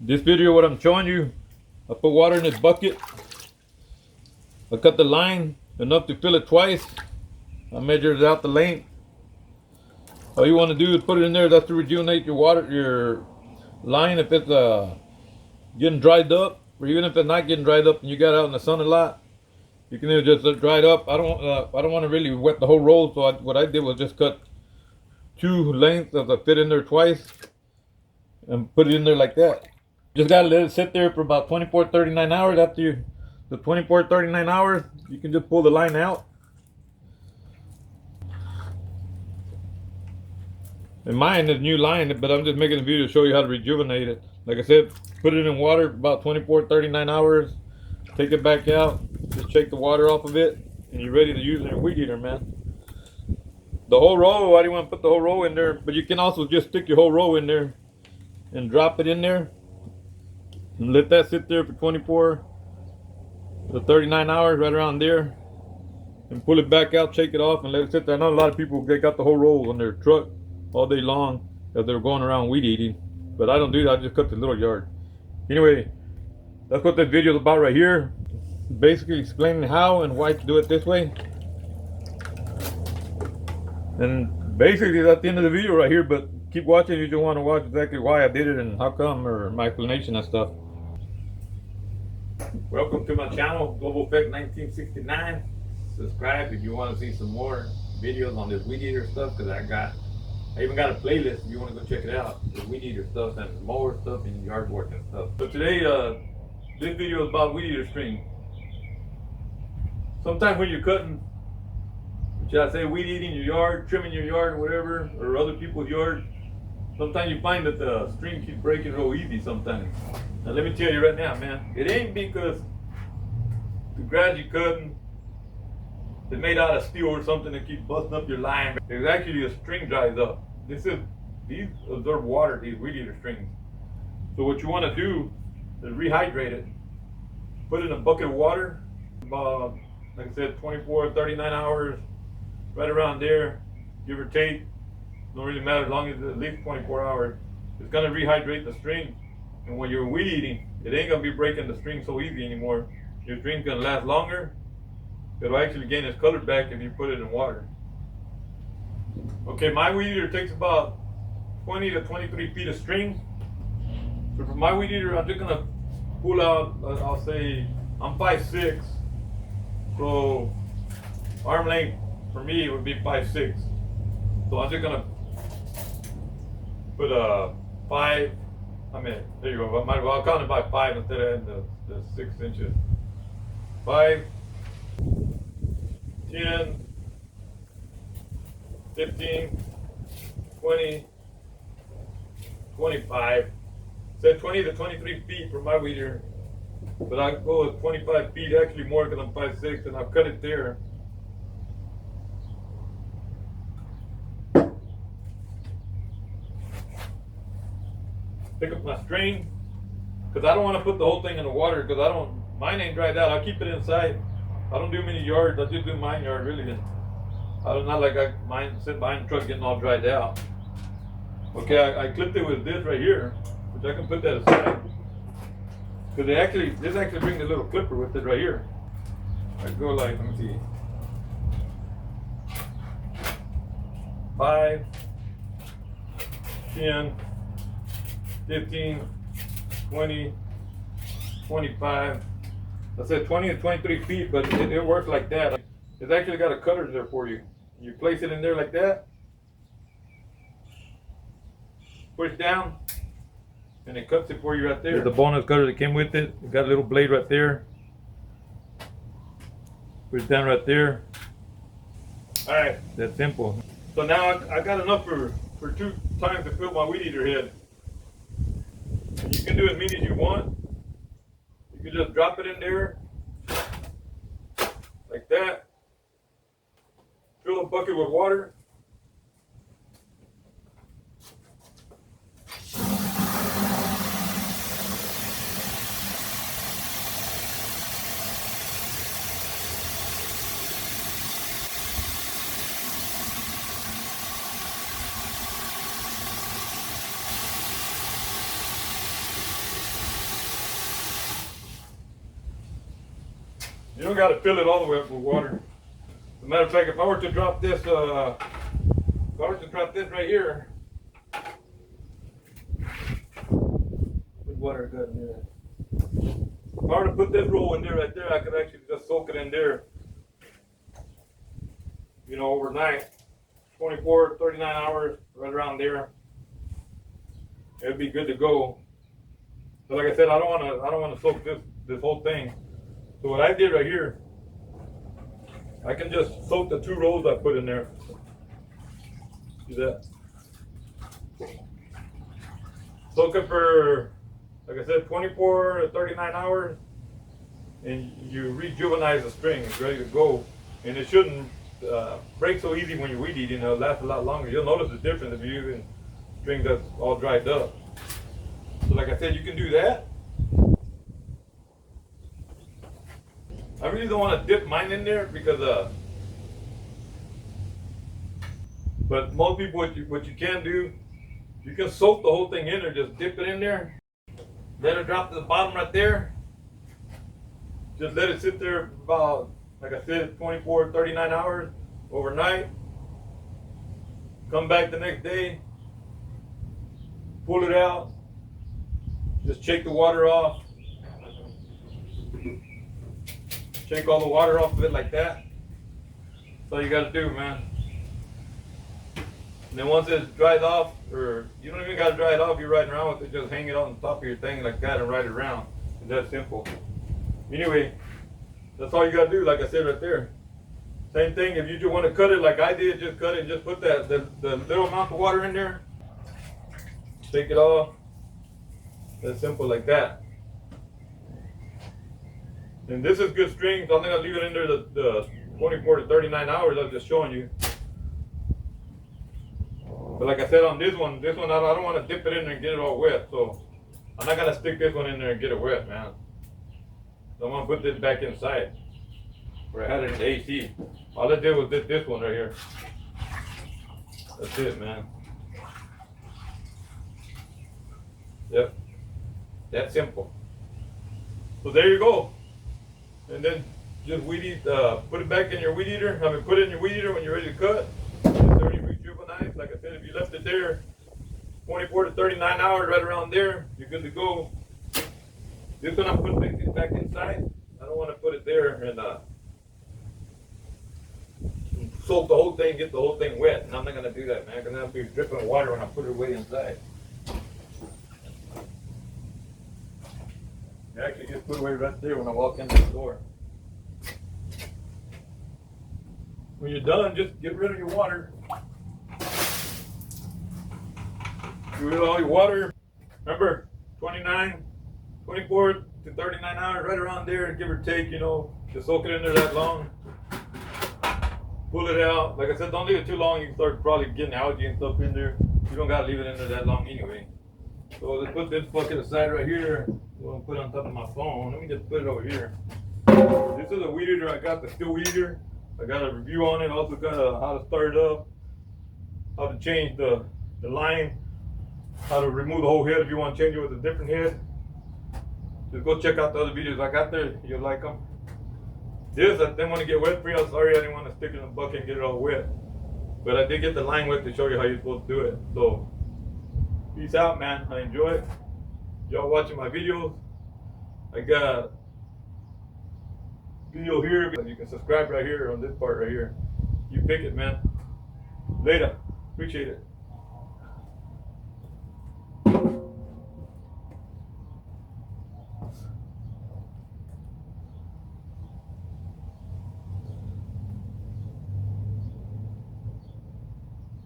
This video, what I'm showing you, I put water in this bucket. I cut the line enough to fill it twice. I measured out the length. All you want to do is put it in there. That's to rejuvenate your water, your line. If it's getting dried up, or even if it's not getting dried up and you got out in the sun a lot, you can either just let it dry it up. I don't want to really wet the whole roll, so what I did was just cut two lengths as I fit in there twice and put it in there like that. Just gotta let it sit there for about 24-39 hours. After the 24-39 hours, you can just pull the line out. And mine is new line, but I'm just making a video to show you how to rejuvenate it. Like I said, put it in water for about 24-39 hours. Take it back out. Just shake the water off of it, and you're ready to use it in a weed eater, man. The whole roll, why do you want to put the whole roll in there? But you can also just stick your whole roll in there and drop it in there. And let that sit there for 24 to 39 hours, right around there. And pull it back out, shake it off, and let it sit there. I know a lot of people, they got the whole roll on their truck all day long as they're going around weed eating. But I don't do that, I just cut the little yard. Anyway, that's what this video is about right here. Basically explaining how and why to do it this way. And basically that's the end of the video right here, but keep watching if you just want to watch exactly why I did it and how come, or my explanation and stuff. Welcome to my channel, Global Effect 1969. Subscribe if you want to see some more videos on this weed eater stuff, because I even got a playlist if you want to go check it out. The weed eater stuff and mower stuff and yard work and stuff. So today, this video is about weed eater string. Sometimes when you're cutting, should I say weed eating your yard, trimming your yard or whatever, or other people's yard, sometimes you find that the string keeps breaking real easy sometimes. Now let me tell you right now, man, it ain't because the grass you're cutting is made out of steel or something that keeps busting up your line. It's actually a string dries up. These absorb water, these weed eater strings. So what you want to do is rehydrate it. Put it in a bucket of water, about, like I said, 24-39 hours, right around there, give or take. Don't really matter as long as it's at least 24 hours. It's gonna rehydrate the string. And when you're weed eating, it ain't gonna be breaking the string so easy anymore. Your string's gonna last longer. It'll actually gain its color back if you put it in water. Okay, my weed eater takes about 20 to 23 feet of string. So for my weed eater, I'm just gonna pull out, I'll say, I'm 5'6". So arm length for me would be 5'6". So I'm just gonna put there you go. I'll count it by 5 instead of the 6 inches. 5, 10, 15, 20, 25. Said 20 to 23 feet for my weed eater, but I go with 25 feet, actually more because I'm 5'6", and I've cut it there. Pick up my string, because I don't want to put the whole thing in the water, because mine ain't dried out. I keep it inside. I don't do many yards. I just do mine yard really. Not like mine sit behind the truck getting all dried out. Okay, I clipped it with this right here, which I can put that aside, because this actually brings a little clipper with it right here. I go like, let me see, 5, 10, 15, 20, 25. I said 20 to 23 feet, but it works like that. It's actually got a cutter there for you. You place it in there like that, push down, and it cuts it for you right there. The bonus cutter that came with it, it got a little blade right there. Push down right there. All right, that's simple. So now I got enough for 2 times to fill my weed eater head. And you can do as many as you want. You can just drop it in there like that. Fill a bucket with water. You don't got to fill it all the way up with water. As a matter of fact, if I were to drop this, right here, with water I got in there. If I were to put this roll in there right there, I could actually just soak it in there, you know, overnight, 24, 39 hours, right around there. It'd be good to go. But like I said, I don't want to soak this whole thing. So what I did right here, I can just soak the 2 rolls I put in there. See that? Soak it for, like I said, 24 to 39 hours, and you rejuvenize the string. It's ready to go, and it shouldn't break so easy when you're weed eating. It'll last a lot longer. You'll notice the difference if you're using string that's all dried up. So like I said, you can do that. I really don't want to dip mine in there because but most people, what you can do, you can soak the whole thing in there, just dip it in there, let it drop to the bottom right there. Just let it sit there about, like I said, 24, 39 hours overnight. Come back the next day, pull it out, just shake the water off. Shake all the water off of it like that. That's all you gotta do, man. And then once it's dried off, or you don't even gotta dry it off, you're riding around with it, just hang it on top of your thing like that and ride it around. It's that simple. Anyway, that's all you gotta do, like I said right there. Same thing, if you just wanna cut it like I did, just cut it and just put the little amount of water in there. Shake it off. That's simple like that. And this is good string, so I'm gonna leave it in there the 24 to 39 hours I was just showing you. But like I said on this one I don't want to dip it in there and get it all wet, so I'm not gonna stick this one in there and get it wet, man. So I'm gonna put this back inside where I had it in the AC. All I did was this one right here. That's it, man. Yep, that's simple. So there you go. And then just weed eat, put it back in your weed eater. Put it in your weed eater when you're ready to cut. It's already rejuvenized. Like I said, if you left it there 24 to 39 hours, right around there, you're good to go. This one I'm putting it back inside. I don't want to put it there and soak the whole thing, get the whole thing wet. And I'm not gonna do that, man. I'm gonna be dripping water when I put it away inside. You actually just put it away right there when I walk in the door. When you're done, just get rid of your water. Get rid of all your water. Remember, 24 to 39 hours, right around there, give or take, you know, just soak it in there that long. Pull it out. Like I said, don't leave it too long. You can start probably getting algae and stuff in there. You don't gotta leave it in there that long anyway. So let's put this bucket aside right here. I'm gonna put it on top of my phone. Let me just put it over here. This is a weed eater I got, the STIHL weed eater. I got a review on it. Also got how to start it up, how to change the line, how to remove the whole head if you want to change it with a different head. Just go check out the other videos I got there. You'll like them. This, I didn't want to get wet for you. I'm sorry I didn't want to stick it in the bucket and get it all wet. But I did get the line wet to show you how you're supposed to do it. So, peace out, man. I enjoy it. Y'all watching my videos. I got video here. You can subscribe right here on this part right here. You pick it, man. Later. Appreciate it.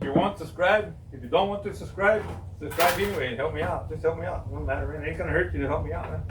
If you want, subscribe. If you don't want to subscribe anyway and help me out. Just help me out. No matter, it ain't gonna hurt you to help me out, man.